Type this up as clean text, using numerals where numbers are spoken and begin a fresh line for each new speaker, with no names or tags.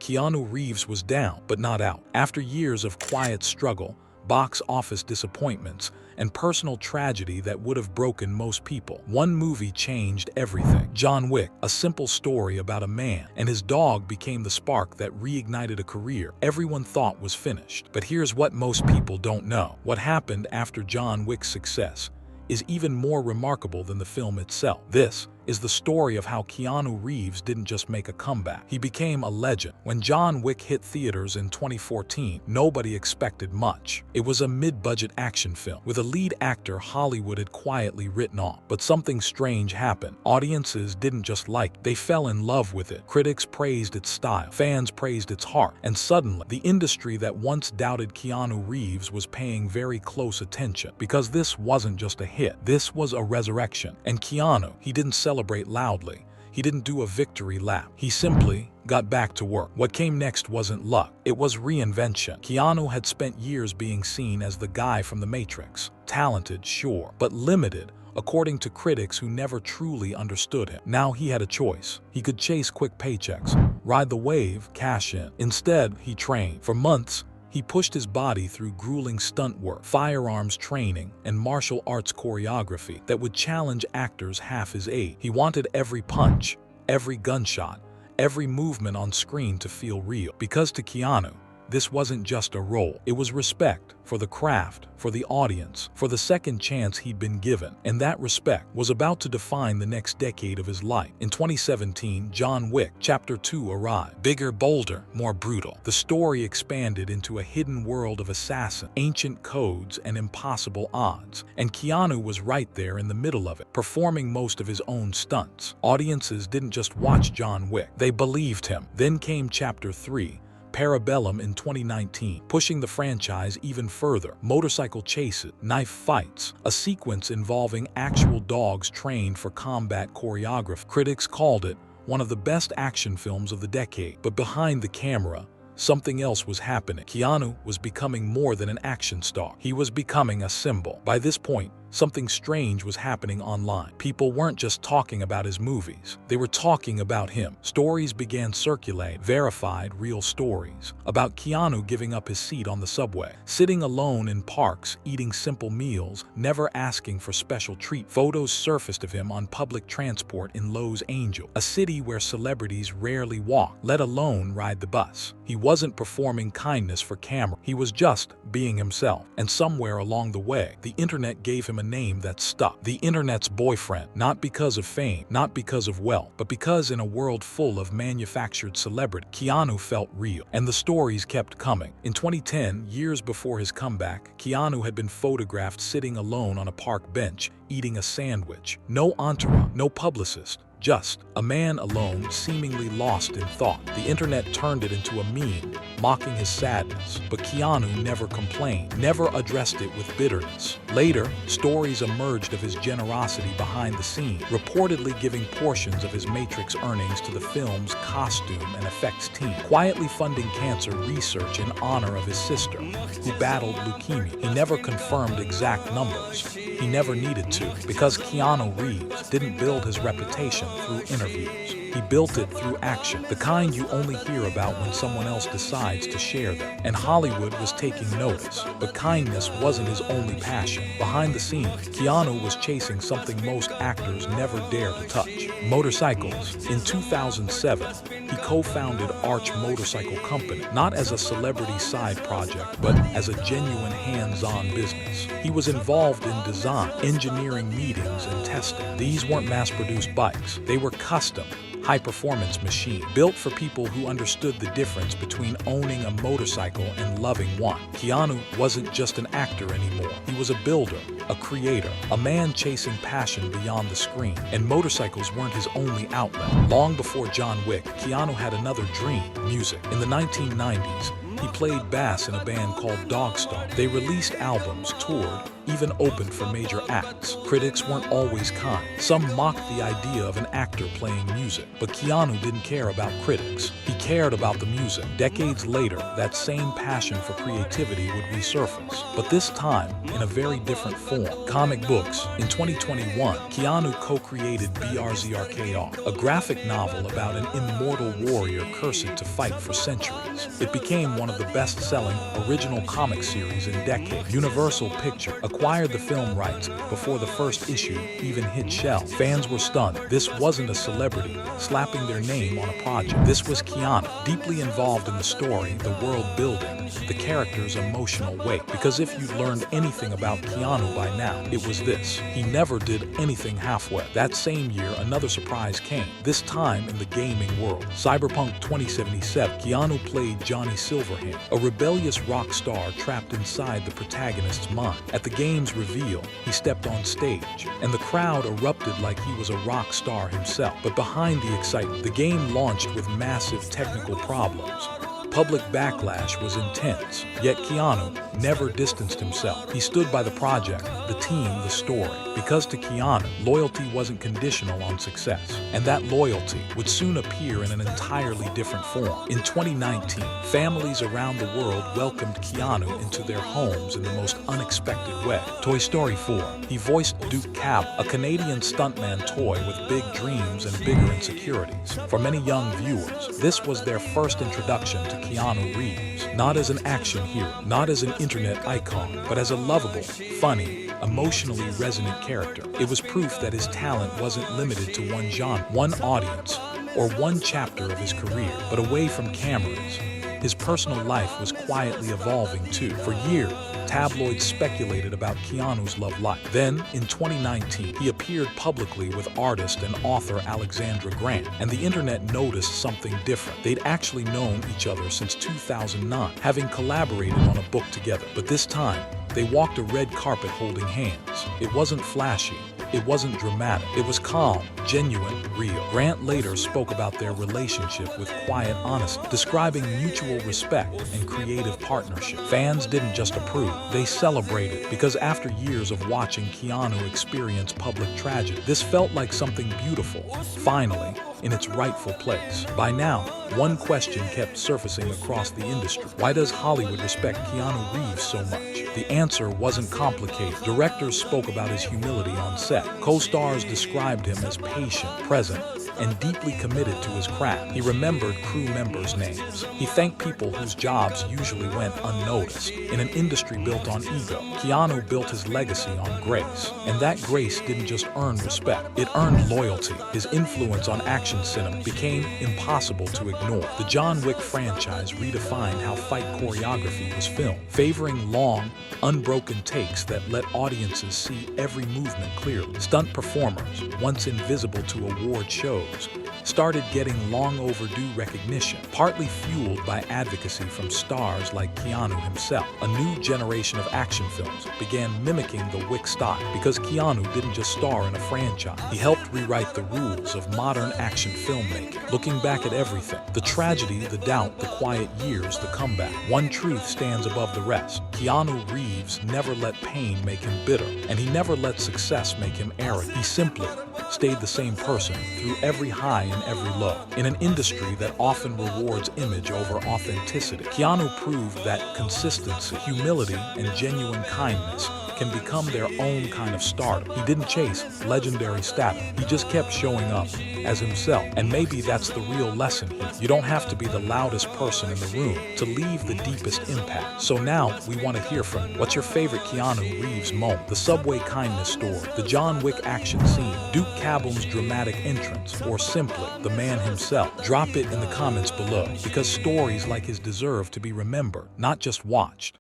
Keanu Reeves was down, but not out. After years of quiet struggle, box office disappointments, and personal tragedy that would have broken most people, one movie changed everything. John Wick, a simple story about a man and his dog, became the spark that reignited a career everyone thought was finished. But here's what most people don't know. What happened after John Wick's success is even more remarkable than the film itself. This is the story of how Keanu Reeves didn't just make a comeback. He became a legend. When John Wick hit theaters in 2014, nobody expected much. It was a mid-budget action film with a lead actor Hollywood had quietly written off. But something strange happened. Audiences didn't just like it, they fell in love with it. Critics praised its style, fans praised its heart, and suddenly, the industry that once doubted Keanu Reeves was paying very close attention. Because this wasn't just a hit, this was a resurrection. And Keanu, he didn't celebrate loudly. He didn't do a victory lap. He simply got back to work. What came next wasn't luck. It was reinvention. Keanu had spent years being seen as the guy from The Matrix. Talented, sure, but limited, according to critics who never truly understood him. Now he had a choice. He could chase quick paychecks, ride the wave, cash in. Instead, he trained. For months, he pushed his body through grueling stunt work, firearms training, and martial arts choreography that would challenge actors half his age. He wanted every punch, every gunshot, every movement on screen to feel real. Because to Keanu, this wasn't just a role. It was respect for the craft, for the audience, for the second chance he'd been given. And that respect was about to define the next decade of his life. In 2017, John Wick Chapter 2 arrived. Bigger, bolder, more brutal. The story expanded into a hidden world of assassins, ancient codes, and impossible odds. And Keanu was right there in the middle of it, performing most of his own stunts. Audiences didn't just watch John Wick, they believed him. Then came Chapter 3, Parabellum, in 2019, pushing the franchise even further. Motorcycle chases, knife fights, a sequence involving actual dogs trained for combat choreography. Critics called it one of the best action films of the decade. But behind the camera, something else was happening. Keanu was becoming more than an action star. He was becoming a symbol. By this point, something strange was happening online. People weren't just talking about his movies. They were talking about him. Stories began circulating, verified real stories, about Keanu giving up his seat on the subway, sitting alone in parks, eating simple meals, never asking for special treat. Photos surfaced of him on public transport in Los Angeles, a city where celebrities rarely walk, let alone ride the bus. He wasn't performing kindness for camera. He was just being himself. And somewhere along the way, the internet gave him a name that stuck. The internet's boyfriend. Not because of fame, not because of wealth, but because in a world full of manufactured celebrity, Keanu felt real. And the stories kept coming. In 2010, years before his comeback, Keanu had been photographed sitting alone on a park bench, eating a sandwich. No entourage, no publicist. Just a man alone, seemingly lost in thought. The internet turned it into a meme, mocking his sadness. But Keanu never complained, never addressed it with bitterness. Later, stories emerged of his generosity behind the scenes, reportedly giving portions of his Matrix earnings to the film's costume and effects team, quietly funding cancer research in honor of his sister, who battled leukemia. He never confirmed exact numbers. He never needed to, because Keanu Reeves didn't build his reputation through interviews. He built it through action, the kind you only hear about when someone else decides to share them. And Hollywood was taking notice. But kindness wasn't his only passion. Behind the scenes, Keanu was chasing something most actors never dare to touch: motorcycles. In 2007, he co-founded ARCH Motorcycle Company, not as a celebrity side project, but as a genuine hands-on business. He was involved in design, engineering meetings, and testing. These weren't mass-produced bikes. They were custom, high-performance machine, built for people who understood the difference between owning a motorcycle and loving one. Keanu wasn't just an actor anymore. He was a builder, a creator, a man chasing passion beyond the screen. And motorcycles weren't his only outlet. Long before John Wick, Keanu had another dream: music. In the 1990s, He played bass in a band called Dogstar. They released albums, toured, even opened for major acts. Critics weren't always kind. Some mocked the idea of an actor playing music, but Keanu didn't care about critics. He cared about the music. Decades later, that same passion for creativity would resurface, but this time in a very different form. Comic books. In 2021, Keanu co-created BRZRKR, a graphic novel about an immortal warrior cursed to fight for centuries. It became one of the best-selling original comic series in decades. Universal Pictures acquired the film rights before the first issue even hit shelves. Fans were stunned. This wasn't a celebrity slapping their name on a project. This was Keanu, deeply involved in the story, the world building, the character's emotional weight. Because if you'd learned anything about Keanu by now, it was this: he never did anything halfway. That same year, another surprise came, this time in the gaming world. Cyberpunk 2077, Keanu played Johnny Silverhand, a rebellious rock star trapped inside the protagonist's mind. At the game's reveal, he stepped on stage, and the crowd erupted like he was a rock star himself. But behind the excitement, the game launched with massive technical problems. Public backlash was intense, yet Keanu never distanced himself. He stood by the project, the team, the story. Because to Keanu, loyalty wasn't conditional on success, and that loyalty would soon appear in an entirely different form. In 2019, families around the world welcomed Keanu into their homes in the most unexpected way. Toy Story 4, he voiced Duke Cab, a Canadian stuntman toy with big dreams and bigger insecurities. For many young viewers, this was their first introduction to Keanu Reeves, not as an action hero, not as an internet icon, but as a lovable, funny, emotionally resonant character. It was proof that his talent wasn't limited to one genre, one audience, or one chapter of his career. But away from cameras, his personal life was quietly evolving too. For years, tabloids speculated about Keanu's love life. Then, in 2019, he appeared publicly with artist and author Alexandra Grant, and the internet noticed something different. They'd actually known each other since 2009, having collaborated on a book together. But this time, they walked a red carpet holding hands. It wasn't flashy. It wasn't dramatic. It was calm, genuine, real. Grant later spoke about their relationship with quiet honesty, describing mutual respect and creative partnership. Fans didn't just approve, they celebrated, because after years of watching Keanu experience public tragedy, this felt like something beautiful, finally, in its rightful place. By now, one question kept surfacing across the industry. Why does Hollywood respect Keanu Reeves so much? The answer wasn't complicated. Directors spoke about his humility on set. Co-stars described him as patient, present, and deeply committed to his craft. He remembered crew members' names. He thanked people whose jobs usually went unnoticed. In an industry built on ego, Keanu built his legacy on grace. And that grace didn't just earn respect, it earned loyalty. His influence on action cinema became impossible to ignore. The John Wick franchise redefined how fight choreography was filmed, favoring long, unbroken takes that let audiences see every movement clearly. Stunt performers, once invisible to award shows, started getting long overdue recognition, partly fueled by advocacy from stars like Keanu himself. A new generation of action films began mimicking the Wick style, because Keanu didn't just star in a franchise. He helped rewrite the rules of modern action filmmaking. Looking back at everything, the tragedy, the doubt, the quiet years, the comeback, one truth stands above the rest. Keanu Reeves never let pain make him bitter, and he never let success make him arrogant. He simply stayed the same person through every high and every low. In an industry that often rewards image over authenticity, Keanu proved that consistency, humility, and genuine kindness can become their own kind of stardom. He didn't chase legendary status. He just kept showing up as himself. And maybe that's the real lesson here. You don't have to be the loudest person in the room to leave the deepest impact. So now we want to hear from you. What's your favorite Keanu Reeves moment? The subway kindness story, the John Wick action scene, Duke Cabum's dramatic entrance, or simply the man himself? Drop it in the comments below, because stories like his deserve to be remembered, not just watched.